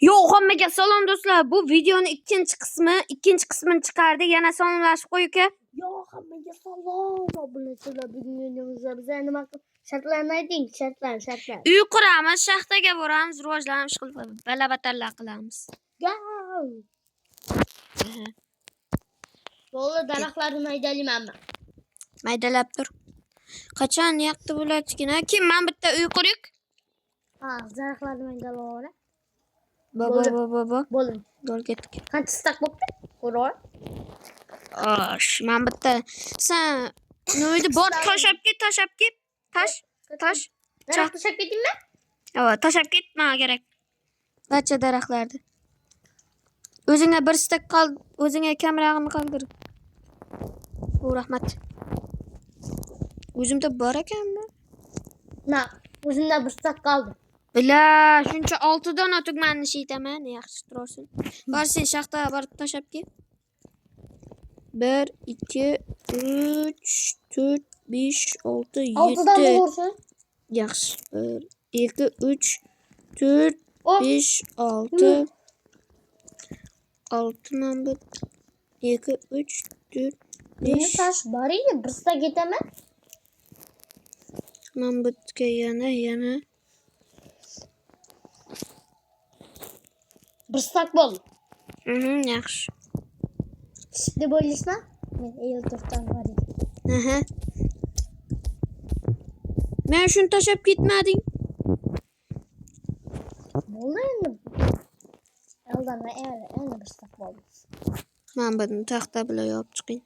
Yo'q, hammaga salom do'stlar. Bu videonun ikkinchi qismini chiqardik. Yana salomlashib qo'yuk. Yo'q, hammaga salom. Obunachilar, bugun videomizda biz nima shartlarni ayting, shartlar. Uy quramiz, shaxtaga boramiz, rivojlanish qilib, balabatallar qilamiz. Go! Yo'lda daraxtlarni maydalaymanmi? Maydalab tur. Qachon yoqdi bo'ladigan? Kim men bitta uy qurdik? Ha, daraxtlarni maydalayman. Bo. Bo'ldi. Yo'l ketdik. Qancha stak bo'pti? Qo'roy. Men bitta sen nima bor tashab ket. Tosh. Daraxt tashab ketdingmi? Yo'q, tashab ketma kerak. Barcha daraxtlarni. O'zingga bir stak qoldi, o'zingga kamrog'ini qoldir. O, rahmat. O'zimda bor ekanmi? Na, o'zimda bir stak qoldi. Bila, shuncha 6 dona tugmanni shiytaman, yaxshi turarsan. Bor sen shaxtaga borib tashab ket. 1 2 3 4 5 6 7 6 dan bo'lsin. Yaxshi. 1 2 3 4 5 6 6 men bu 2 3 4 Meni 5 tash boring, bir stak ketaman. men butga yana Bir stak bo'ldi. yaxshi. Deb o'ylaysizmi? Men el-to'rtdan bor edim. Men shuni tashab ketmading. Bo'ldi endi. Eldan endi bir stak bo'ldi. Men buni taxta bilan yopib chiqing.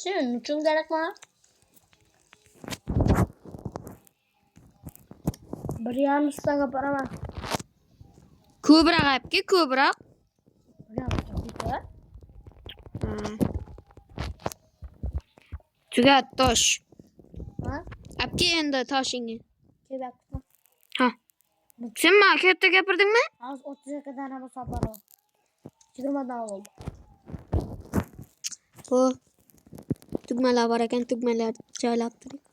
Shuning uchun kerakmi? Bir yarim stakga boraman. Ko'proq olib ko'proq. Tugat tosh. Ha? Olib endi toshingni. Kelyapti. Ha. Sen men katta gapirdingmi? Hozir 32 dona bo'lsa boraman. 20 dona bo'ldi. Bu tugmalar bor ekan, tugmalar joylab turing.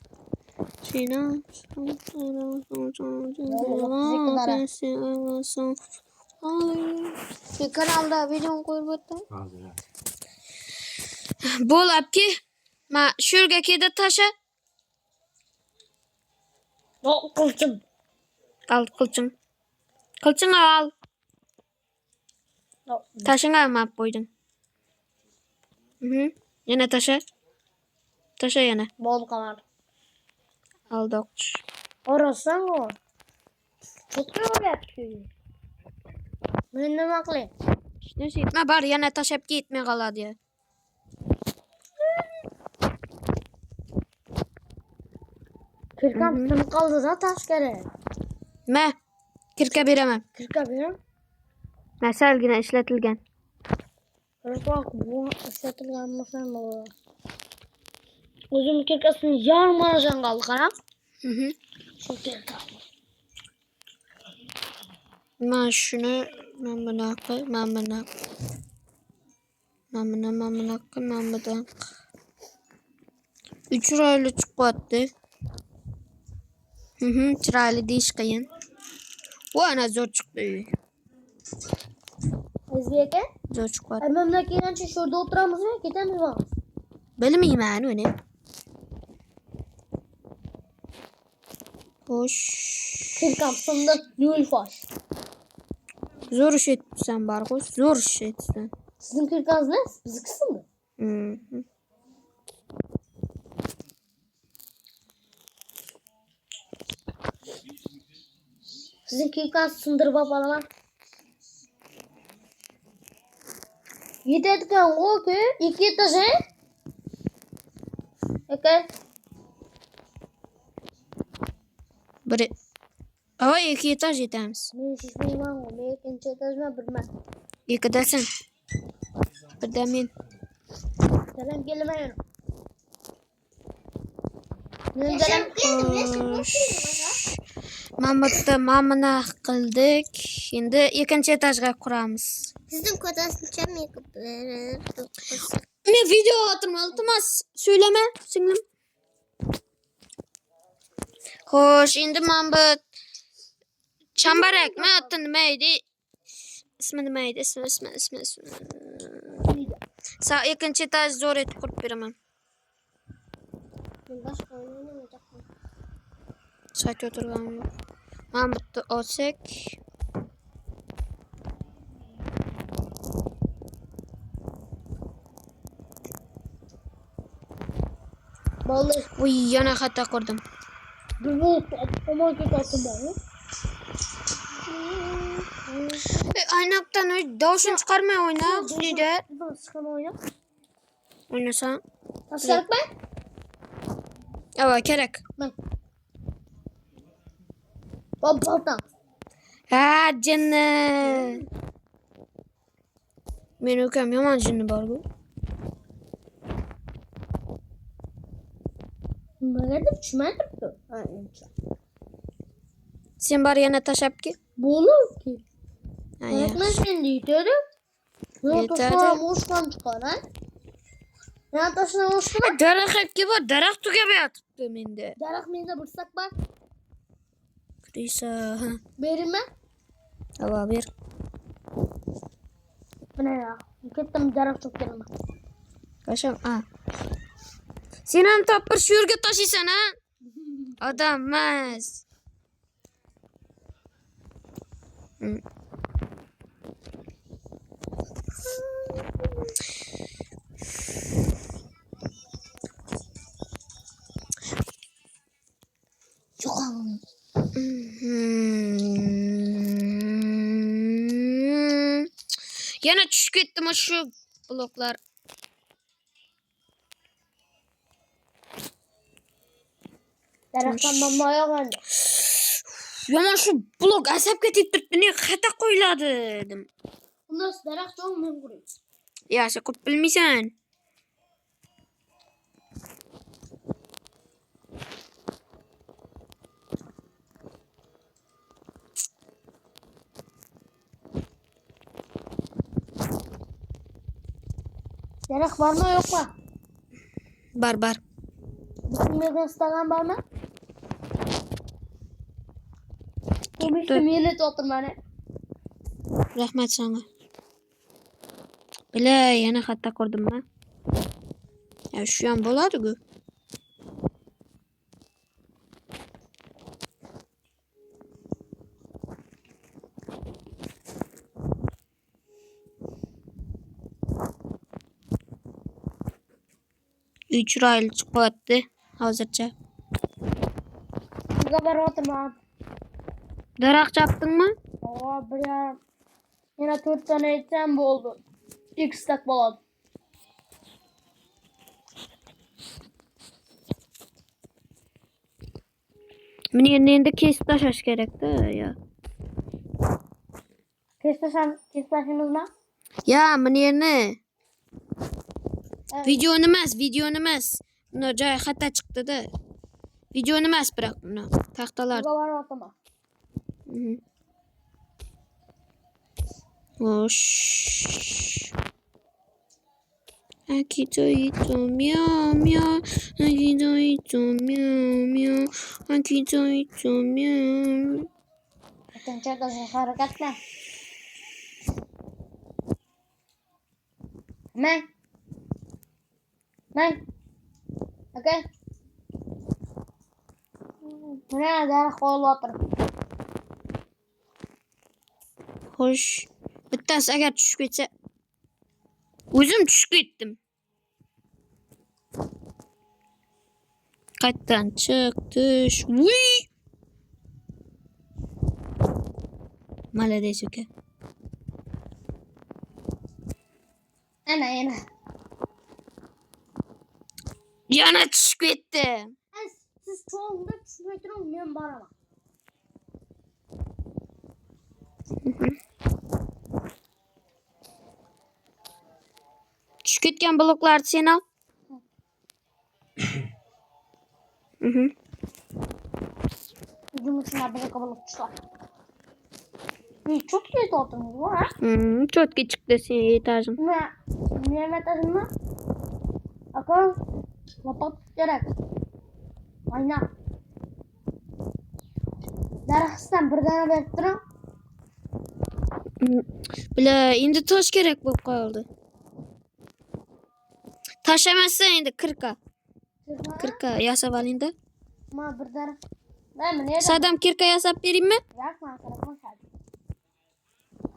Kanalda video qo'yib o'tdim. Bo'libki, men shurga keda tasha. Yo'q, qilchim. Al qilching. Qilching al. Yo'q. Tashingga map qo'yding. Yana tasha. Tasha yana. Bo'ldi qoladi. Aldoqch. Orasan o. Çok yo'ryapti. Men nima qilay? Nima bor, yana tashab ketmay qoladi. Kirkam nima qoldi-da tash kerak. Ma, kirka beraman. Kirka beram. Masalgina ishlatilgan. Bak bu ishlatilgan bo'lsa o'zim kirkasini yarim marajon qoldi, qarang. Shu kirka. Men shuni mana qil, mana. 3 oyli chiqyapti. Chiroyli deyish qiyin. Bu ana zo'r chiqdi. O'zbeka? Zo'r chiqyapti. Amamdan kelgancha shu yerda o'tiramizmi, ketamizmi? Bilmayman uni. Xo'sh. Kirkam sindi, yo'l fosh. Zo'r ish etibsan, barg'oz. Zo'r ish etibsan. Sizning kirkangiz ne? Biznikisimi? Sizin kirkangiz sindirib olaman. Yetadigan o'ku, 2 etaj, he? Aka. Bir. Ava 2 etaj yetamiz. Men shishmayman, men 2 etajman, bilman. 2dasan. Birda men. Dalam kelmayman. Men mamana qildik. Endi 2-etajga quramiz. sizin ko'tasini Men video atırma, iltimos söyleme singlim. Xo'sh, endi men bu Chambarak mı? Adı nimeydi? İsmi nimeydi? İsmi. Sağ ikinci etaj zor etip kurup beraman. Ben başka oynayamayacakım. Saat oturgan yok. Mahmut'ta olsak. Vallahi Uy yana hata kurdum. bir bu ama kötü bana. Aynaktan davuşun çıkarmaya oyna. Lider. Ben sıkama oyna. Oynasan. Nasıl gerek ben? Evet gerek. Ben. Babam. Ha cennet. Men ukam yomon jinni bor-ku. Nimaga tushunmayapti. Sen bar yana tashab ki. Bo'luvki. Ha, Kerakmas endi yetadi. Yo Yetadi. tashlab o'shdan chiqar, ha? Yana tashlab o'shdan. Daraxtga bor, daraxt tugab yotibdi menda. Daraxt menda bir sak bor. Krisa. Beraymi? Ava ber. Mana ya. Ketdim daraxt chop kelaman. Qasham. Ha. Sen ham topir shu yerga tashiysan, ha? Odam emas. Yo'q. Yana tushib ketdimi shu bloklar? Daraxtdan mamma oyog'andi. Yomon shu blok asabga tegib turibdi. Ne xata qo'yiladi dedim. Bundan daraxt yo'q, men qurayman. Yaxshi qurib bilmaysan. Daraxt bormi yo'qmi? Bar. Bunga istagan bormi? Qo'mishni meni o'tirman. Rahmat sana. Bila yana xata ko'rdimmi? Ya shu ham bo'ladi-ku. Uy chiroyli chiqyapti hozircha. Bunga boryapman. Daraxt chapdingmi? Bir yarim. Yana 4 tane etsam bo'ldi. X tak bo'ladi. Meni endi kesib tashlash kerak-da, ya. Keslashamizmi? Ya, meni videoni emas. Buni joy xata chiqdi-da. Videoni emas, biroq buni taxtalar. Bunga boryapman. Xo'sh. Akitoito miau. Akitoito miau. Akitoito miau. Tinchada harakat qil. Mang. Okay. Mana daraxt qo'yib Xo'sh. Bittasi agar tushib ketsa, o'zim tushib ketdim. Qaytdan chiq, tush. Uy! Malades uka. Ana. Yana tushib ketdi. Siz cho'ngda tushmay turing, men boraman. Tushib ketgan bloklarni sen al. Yumurtalar bir kabalık çıkar. Çok iyi tatlımız var. Четко çıktı senin etajın. Ne etajın mı? Akıl. Lapat gerek. Aynen. Daraxtdan bir dana berib turing. Bile endi tosh kerak bo'lib qoldi. Tashamazsan endi 40 40 yasab oling-da. Ma bir daraxt. Ben ne? Sadam 40 yasab beraymi? Yakma kerakmas hadi.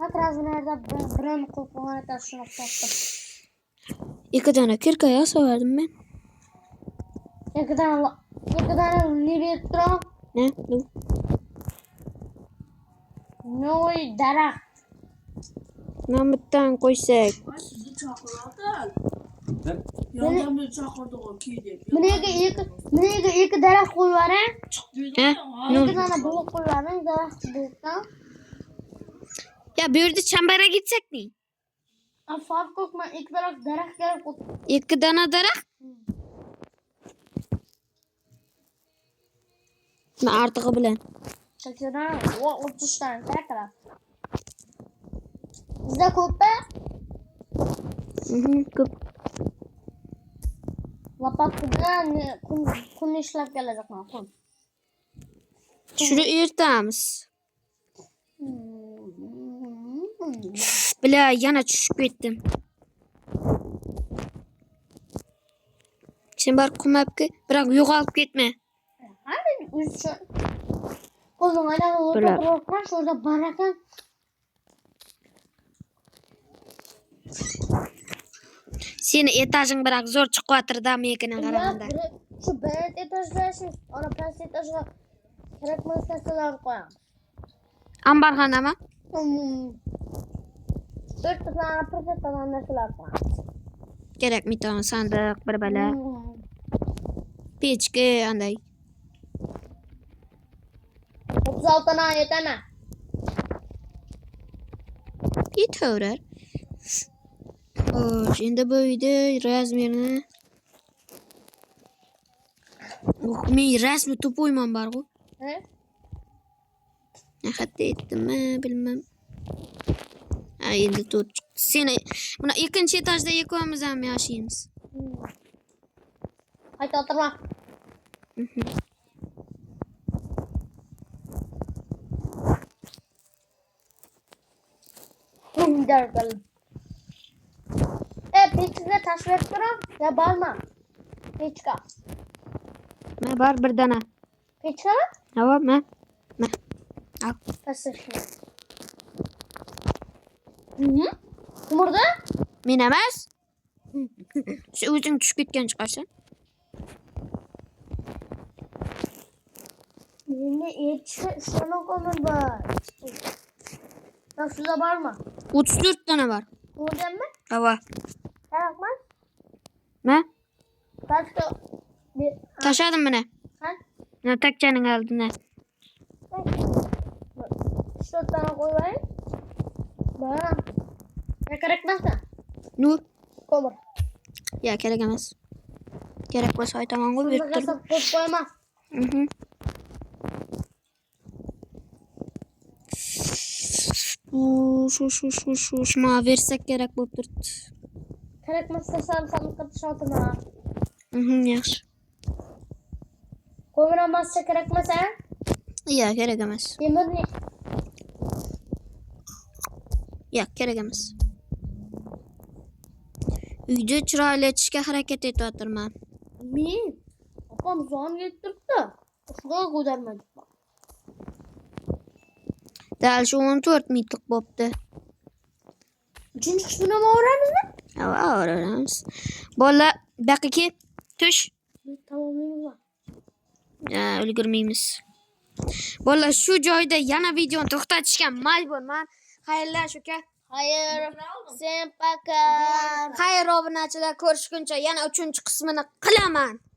Hatrazlarda birini qo'yib qo'ygan shuni topdim. 2 dona 40 yasab berdim men. İki dana ne berib turing? Ne? Bu. Noy daraxt. Namitdan qo'ysak. Sizni chaqiradi. Yordamga chaqirdi-ku kiydi. Bunga iki daraxt qo'yib yuboring. Ha? İki dana bulut qo'yib yuboring daraxt bulutdan. Ya bu yerda chambara gitsakmi? Fark yok ben iki daraxt kerak bo'ldi. 2 dona daraxt. Men ortig'i bilan. Çekiyorum. O 30 tane kerak. Bizde ko'pmi? Ko'p. Lopatka bilan kun ishlab kelajaqman, kun. Shuni ertamiz. Bila yana tushib ketdim. Sen bar qumabki, biroq yo'qolib ketma. Hadi üçün. Qo'zing aylanib o'tiribman, shurda barakan. Seni etajing biroq zo'r chiqyaptir-da menikidan qaraganda. Şu birinchi etajdashi, ana past etajga kerakmas narsalarni qo'yamiz. Ambarxonami? 4 tane prezentatsiya narsalar qo'yamiz. Kerak miton sandiq, bir bala. Pechka anday. 36 tane yetana. Yetaverar. Xo'sh, endi bu uyda razmerini men rasmi to'poyman barg'u. He? Hatta aytdimmi, bilmam. Ha, endi to'rt. Seni buni ikkinchi etajda ikkovimiz ham yashaymiz. Haydi o'tirma. Derdim. Pechka taş verib turing. Ya borma. Pechka. Ma bor bir dona. Pechka? Ha, ma. Al. Tashlashni. Umurda? Men emas. Shu o'zing tushib ketgan chiqarsan. Meni yetishga ishona qo'yman bor. Tashla bormi? 34 dona bor. Ko'rdingmi? Ha. Kerakmas. Ma? Tashla. Tashladim buni. Ha? Na takchaning oldina. 4 tane qo'yay. Bora. Ne kerakmasa? Nu, Ko'mir. ya kerak emas. Kerak bo'lsa aytaman-ku, berib tur. Qo'yib qo'yma. Shu ma versak kerak bo'lib turibdi. Kerakmasa sandiqqa tashlotma. Yaxshi. Qo'yramasa kerakmasa? Ya, kerak emas. Temirni. Ya, kerak emas. Uyda chiroyli etishga harakat etyapman. Men opam zon yetiribdi. Shunga ko'tarmadik. Dal shu 14 minglik bo'pti. Uchinchi qismini o'ramizmi? Ha, o'ramiz. Bola, baqiki, tush. Tamomlaymiz. Ya, ulgurmaymiz. Bola, shu joyda yana videoni to'xtatishga majburman. Xayrlash uka. Xayr. Sen paka. Xayr obunachilar, ko'rishguncha yana 3-qismini qilaman.